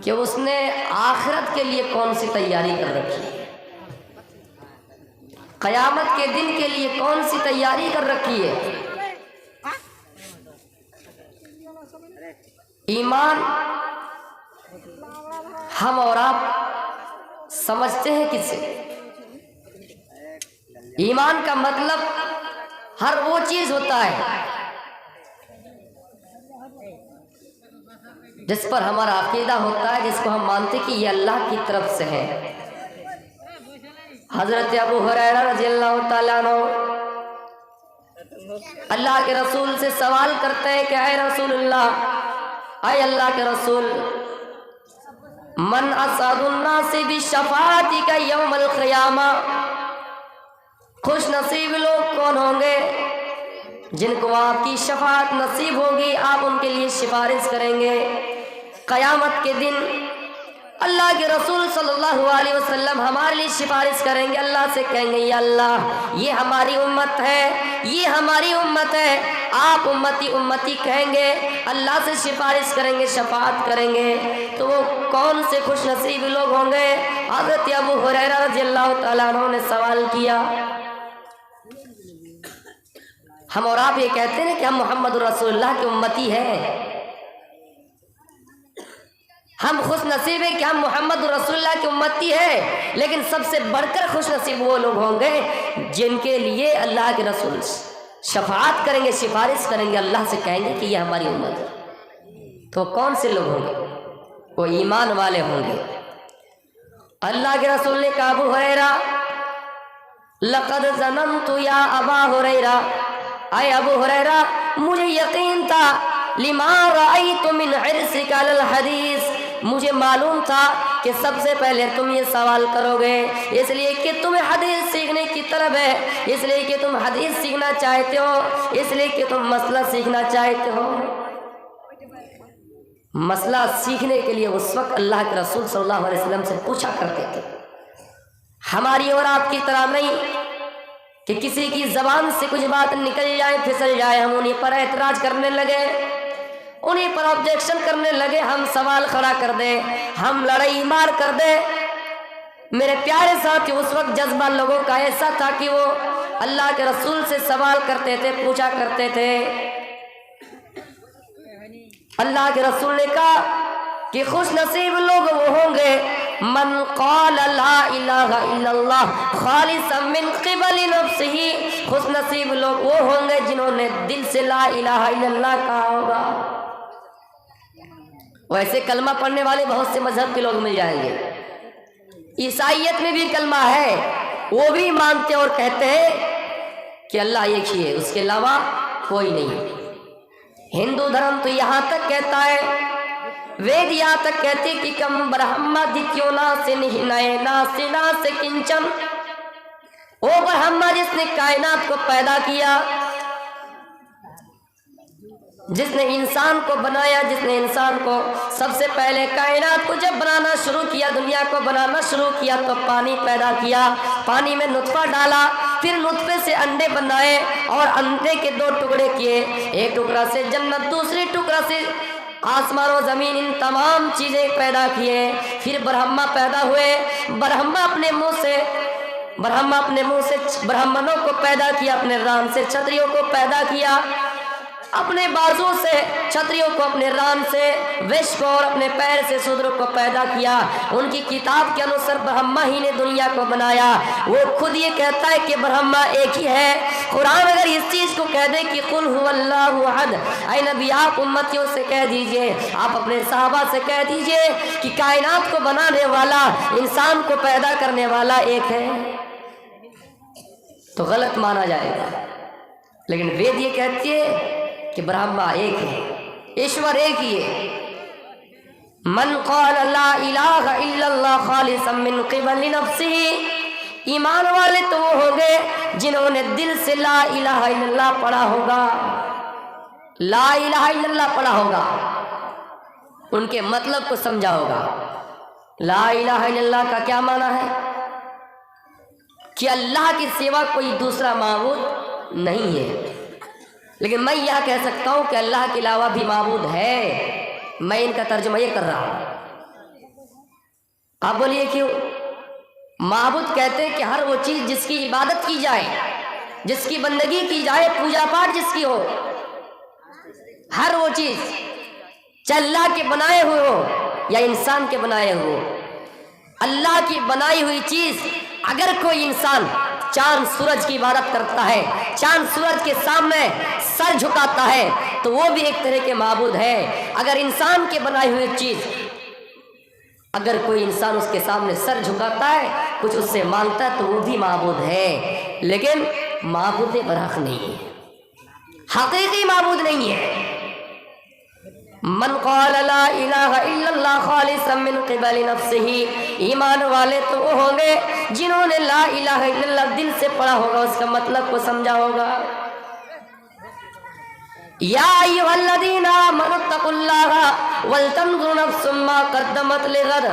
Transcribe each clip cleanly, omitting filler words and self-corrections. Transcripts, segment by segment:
کہ اس نے آخرت کے لیے کون سی تیاری کر رکھی ہے، قیامت کے دن کے لیے کون سی تیاری کر رکھی ہے۔ ایمان ہم اور آپ سمجھتے ہیں کس سے؟ ایمان کا مطلب ہر وہ چیز ہوتا ہے جس پر ہمارا عقیدہ ہوتا ہے، جس کو ہم مانتے کہ یہ اللہ کی طرف سے ہے۔ حضرت ابو ہریرہ رضی اللہ تعالیٰ عنہ اللہ کے رسول سے سوال کرتے ہیں کہ اے رسول اللہ، اے اللہ کے رسول، من اسعد الناس بشفاعتک یوم القیامہ، خوش نصیب لوگ کون ہوں گے جن کو آپ کی شفاعت نصیب ہوگی، آپ ان کے لیے سفارش کریں گے قیامت کے دن۔ اللہ کے رسول صلی اللہ علیہ وسلم ہمارے لیے سفارش کریں گے، اللہ سے کہیں گے یا اللہ یہ ہماری امت ہے، یہ ہماری امت ہے، آپ امتی امتی کہیں گے، اللہ سے سفارش کریں گے، شفاعت کریں گے، تو وہ کون سے خوش نصیب لوگ ہوں گے؟ حضرت ابو ہریرہ رضی اللہ تعالیٰ عنہ نے سوال کیا۔ ہم اور آپ یہ کہتے ہیں کہ ہم محمد رسول اللہ کی امتی ہیں، ہم خوش نصیب ہیں کہ ہم محمد رسول اللہ کی امتی ہیں، لیکن سب سے بڑھ کر خوش نصیب وہ لوگ ہوں گے جن کے لیے اللہ کے رسول شفاعت کریں گے، سفارش کریں گے، اللہ سے کہیں گے کہ یہ ہماری امت ہے۔ تو کون سے لوگ ہوں گے؟ وہ ایمان والے ہوں گے۔ اللہ کے رسول نے کہا ابو ہریرہ لقد ظننت یا ابا ہریرہ، اے ابو ہریرہ مجھے یقین تھا، لما رأیت من حرصک علی الحدیث، مجھے معلوم تھا کہ سب سے پہلے تم یہ سوال کرو گے، اس لیے کہ تمہیں حدیث سیکھنے کی طلب ہے، اس لیے کہ تم حدیث سیکھنا چاہتے ہو، اس لیے کہ تم مسئلہ سیکھنا چاہتے ہو۔ مسئلہ سیکھنے کے لیے اس وقت اللہ کے رسول صلی اللہ علیہ وسلم سے پوچھا کرتے تھے، ہماری اور آپ کی طرح نہیں کہ کسی کی زبان سے کچھ بات نکل جائے، پھسل جائے، ہم انہیں پر اعتراض کرنے لگے، انہیں پر آبجیکشن کرنے لگے، ہم سوال کھڑا کر دیں، ہم لڑائی مار کر دیں۔ میرے پیارے ساتھی، اس وقت جذبہ لوگوں کا ایسا تھا کہ وہ اللہ کے رسول سے سوال کرتے تھے، پوچھا کرتے تھے۔ اللہ کے رسول نے کہا کہ خوش نصیب لوگ وہ ہوں گے من قال لا الہ الا اللہ خالصا من قبل نفسہ، خوش نصیب لوگ وہ ہوں گے جنہوں نے دل سے لا الہ الا اللہ کہا ہوگا۔ ویسے کلمہ پڑھنے والے بہت سے مذہب کے لوگ مل جائیں گے، عیسائیت میں بھی کلمہ ہے، وہ بھی مانتے اور کہتے ہیں کہ اللہ ایک ہی ہے، اس کے علاوہ کوئی نہیں۔ ہندو دھرم تو یہاں تک کہتا ہے، وید یہاں تک کہتے کہ کم برہما دتیو ناسے نہنائے ناسے ناسے کنچن، وہ برہما جس نے کائنات کو پیدا کیا، جس نے انسان کو بنایا، جس نے انسان کو سب سے پہلے کائنات کو جب بنانا شروع کیا، دنیا کو بنانا شروع کیا تو پانی پیدا کیا، پانی میں نطفہ ڈالا، پھر نطفے سے انڈے بنائے اور انڈے کے دو ٹکڑے کیے، ایک ٹکڑا سے جنت، دوسری ٹکڑا سے آسمان و زمین، ان تمام چیزیں پیدا کیے۔ پھر برہما پیدا ہوئے، برہما اپنے منہ سے برہمنوں کو پیدا کیا، اپنے ران سے چھتریوں کو پیدا کیا، اپنے بازو سے چھتریوں کو، اپنے ران سے وش کو، اور اپنے پیر سے سودروں کو پیدا کیا۔ ان کی کتاب کے انوسار برہما ہی نے دنیا کو بنایا۔ وہ خود یہ کہتا ہے کہ برہما ایک ہی ہے۔ قرآن اگر اس چیز کو کہہ دے کہ قل هو اللہ احد، اے نبی آپ امتیوں سے کہہ دیجئے، آپ اپنے صحابہ سے کہہ دیجئے کہ کائنات کو بنانے والا، انسان کو پیدا کرنے والا ایک ہے، تو غلط مانا جائے گا۔ لیکن وید یہ کہتی ہے کہ برہما ایک ہے، ایشور ایک ہی ہے۔ من قال لا الہ الا اللہ خالصا من قبل نفسہ، ایمان والے تو وہ ہوں گے جنہوں نے دل سے لا الہ الا اللہ پڑھا ہوگا، لا الہ الا اللہ پڑھا ہوگا، ان کے مطلب کو سمجھا ہوگا۔ لا الہ الا اللہ کا کیا معنی ہے؟ کہ اللہ کے سوا کوئی دوسرا معبود نہیں ہے، لیکن میں یہ کہہ سکتا ہوں کہ اللہ کے علاوہ بھی معبود ہے۔ میں ان کا ترجمہ یہ کر رہا ہوں آپ بولیے کیوں؟ معبود کہتے ہیں کہ ہر وہ چیز جس کی عبادت کی جائے، جس کی بندگی کی جائے، پوجا پاٹ جس کی ہو، ہر وہ چیز چاہے اللہ کے بنائے ہوئے ہو یا انسان کے بنائے ہوئے ہو، اللہ کی بنائی ہوئی چیز اگر کوئی انسان چاند سورج کی عبادت کرتا ہے، چاند سورج کے سامنے سر جھکاتا ہے، تو وہ بھی ایک طرح کے معبود ہے۔ اگر انسان کے بنائی ہوئی چیز، اگر کوئی انسان اس کے سامنے سر جھکاتا ہے، کچھ اس سے مانگتا ہے، تو وہ بھی معبود ہے، لیکن معبود برحق نہیں ہے، حقیقی معبود نہیں ہے۔ من قال لا الہ الا اللہ خالصا من قبل نفسہ، ایمان والے تو وہ ہوں گے جنہوں نے لا الہ الا اللہ دل سے پڑھا ہوگا، اس کا مطلب کو سمجھا ہوگا۔ یا ایھا الذین آمنوا اتقوا اللہ ولتنظر نفس ما قدمت لغد،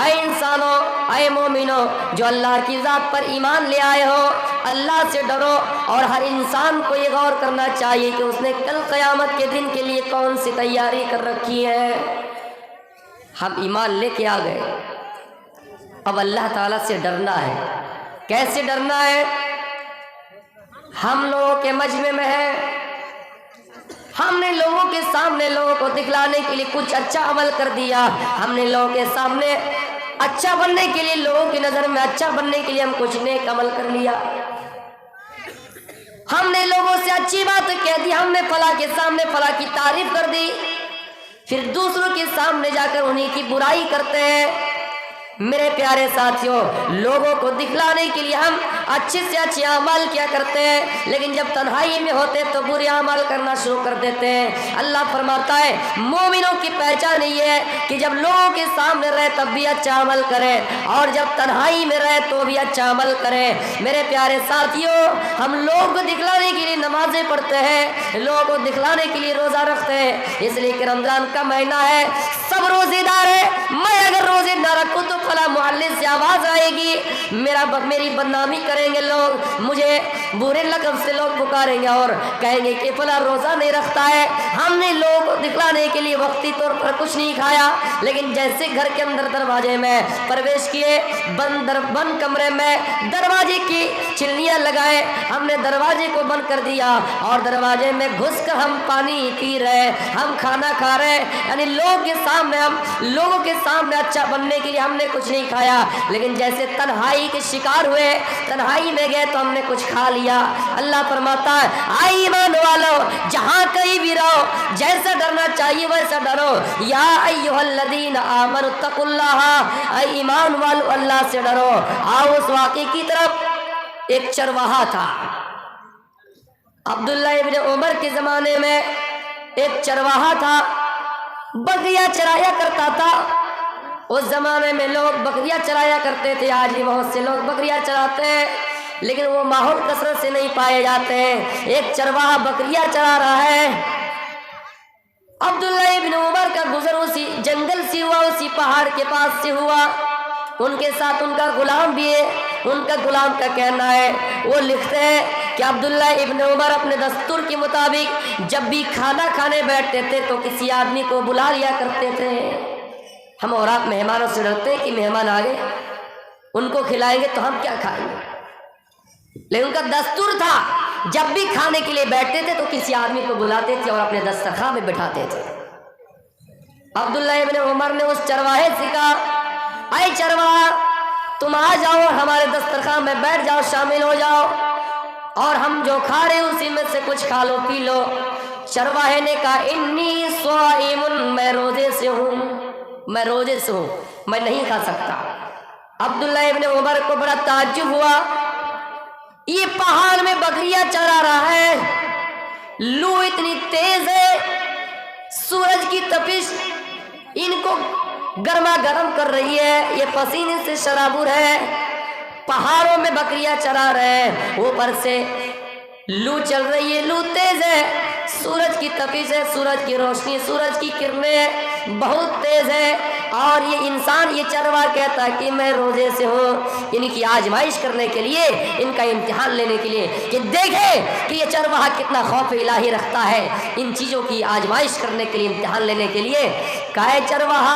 اے انسانوں، اے مومنوں جو اللہ کی ذات پر ایمان لے آئے ہو، اللہ سے ڈرو، اور ہر انسان کو یہ غور کرنا چاہیے کہ اس نے کل قیامت کے دن کے لیے کون سی تیاری کر رکھی ہے۔ ہم ایمان لے کے آ گئے، اب اللہ تعالیٰ سے ڈرنا ہے۔ کیسے ڈرنا ہے؟ ہم لوگوں کے مجمع میں ہے، ہم نے لوگوں کے سامنے لوگوں کو دکھلانے کے لیے کچھ اچھا عمل کر دیا، ہم نے لوگوں کے سامنے اچھا بننے کے لیے، لوگوں کی نظر میں اچھا بننے کے لیے ہم کچھ نیک عمل کر لیا، ہم نے لوگوں سے اچھی بات کہہ دی، ہم نے فلاں کے سامنے فلاں کی تعریف کر دی، پھر دوسروں کے سامنے جا کر انہی کی برائی کرتے ہیں۔ میرے پیارے ساتھیوں، لوگوں کو دکھلانے کے لیے ہم اچھے سے اچھے اعمال کیا کرتے ہیں، لیکن جب تنہائی میں ہوتے تو برے اعمال کرنا شروع کر دیتے ہیں۔ اللہ فرماتا ہے مومنوں کی پہچان یہ ہے کہ جب لوگوں کے سامنے رہے تب بھی اچھا عمل کرے، اور جب تنہائی میں رہے تو بھی اچھا عمل کرے۔ میرے پیارے ساتھیوں، ہم لوگوں کو دکھلانے کے لیے نمازیں پڑھتے ہیں، لوگوں کو دکھلانے کے لیے روزہ رکھتے ہیں، اس لیے کہ رمضان کا مہینہ ہے، سب روزے دار ہے، میں اگر روزے نہ رکھوں تو فلاں محلے سے آواز آئے گی، میری بدنامی کریں گے لوگ، مجھے برے لقب سے لوگ پکاریں گے اور کہیں گے کہ فلاں روزہ نہیں رکھتا ہے۔ ہم نے لوگوں کو دکھلانے کے لیے وقتی طور پر کچھ نہیں کھایا، لیکن جیسے گھر کے اندر دروازے میں پرویش کیے، بند کمرے میں دروازے کی چلنیاں لگائے، ہم نے دروازے کو بند کر دیا اور دروازے میں گھس کر ہم پانی پی رہے، ہم کھانا کھا رہے، یعنی لوگوں کے سامنے اچھا بننے کے لیے ہم نے کچھ نہیں کھایا، لیکن جیسے تنہائی کے شکار ہوئے، تنہائی میں گئے تو ہم نے کچھ کھا لیا۔ اللہ فرماتا ہے اے ایمان والو، جہاں کہیں بھی رہو، جیسا ڈرنا چاہیے ویسا ڈرو۔ یا ایھا الذین آمنوا اتقوا اللہ، اے ایمان والو اللہ سے ڈرو۔ آؤ اس واقعے کی طرف۔ ایک چرواہا تھا، عبداللہ ابن عمر کے زمانے میں ایک چرواہا تھا، بکریاں چرایا کرتا تھا۔ اس زمانے میں لوگ بکریاں چرایا کرتے تھے، آج بھی بہت سے لوگ بکریاں چراتے ہیں، لیکن وہ ماحول کثرت سے نہیں پائے جاتے ہیں۔ ایک چرواہا بکریاں چرا رہا ہے، عبداللہ ابن عمر کا گزر اسی جنگل سے ہوا، اسی پہاڑ کے پاس سے ہوا، ان کے ساتھ ان کا غلام بھی ہے۔ ان کا غلام کا کہنا ہے، وہ لکھتے ہیں کہ عبداللہ ابن عمر اپنے دستور کے مطابق جب بھی کھانا کھانے بیٹھتے تھے تو کسی آدمی کو بلا لیا کرتے تھے۔ ہم اور آپ مہمانوں سے ڈرتے ہیں کہ مہمان آ گئے، ان کو کھلائیں گے تو ہم کیا کھائیں گے، لیکن ان کا دستور تھا جب بھی کھانے کے لیے بیٹھتے تھے تو کسی آدمی کو بلاتے تھے اور اپنے دسترخوان میں بٹھاتے تھے۔ عبداللہ ابن عمر نے اس چرواہے سے کہا، اے چرواہا، تم آ جاؤ، ہمارے دسترخوان میں بیٹھ جاؤ، شامل ہو جاؤ، اور ہم جو کھا رہے ہیں اسی میں سے کچھ کھا لو، پی لو۔ چرواہے نے کہا انی صائم، میں روزے سے ہوں، میں نہیں کھا سکتا۔ عبداللہ ابن عمر کو بڑا تعجب ہوا، یہ پہاڑ میں بکریاں چرا رہا ہے، لو اتنی تیز ہے، سورج کی تپش ان کو گرما گرم کر رہی ہے، یہ پسینے سے شرابور ہے، پہاڑوں میں بکریاں چرا رہے ہیں، اوپر سے لو چل رہی ہے، لو تیز ہے، سورج کی تپش ہے، سورج کی روشنی، سورج کی کرنیں بہت تیز ہے، اور یہ انسان، یہ چرواہا کہتا ہے کہ میں روزے سے ہوں۔ ان کی آزمائش کرنے کے لیے، ان کا امتحان لینے کے لیے کہ دیکھے کہ یہ چرواہا کتنا خوف الہی رکھتا ہے، ان چیزوں کی آزمائش کرنے کے لیے، امتحان لینے کے لیے کہا ہے چرواہا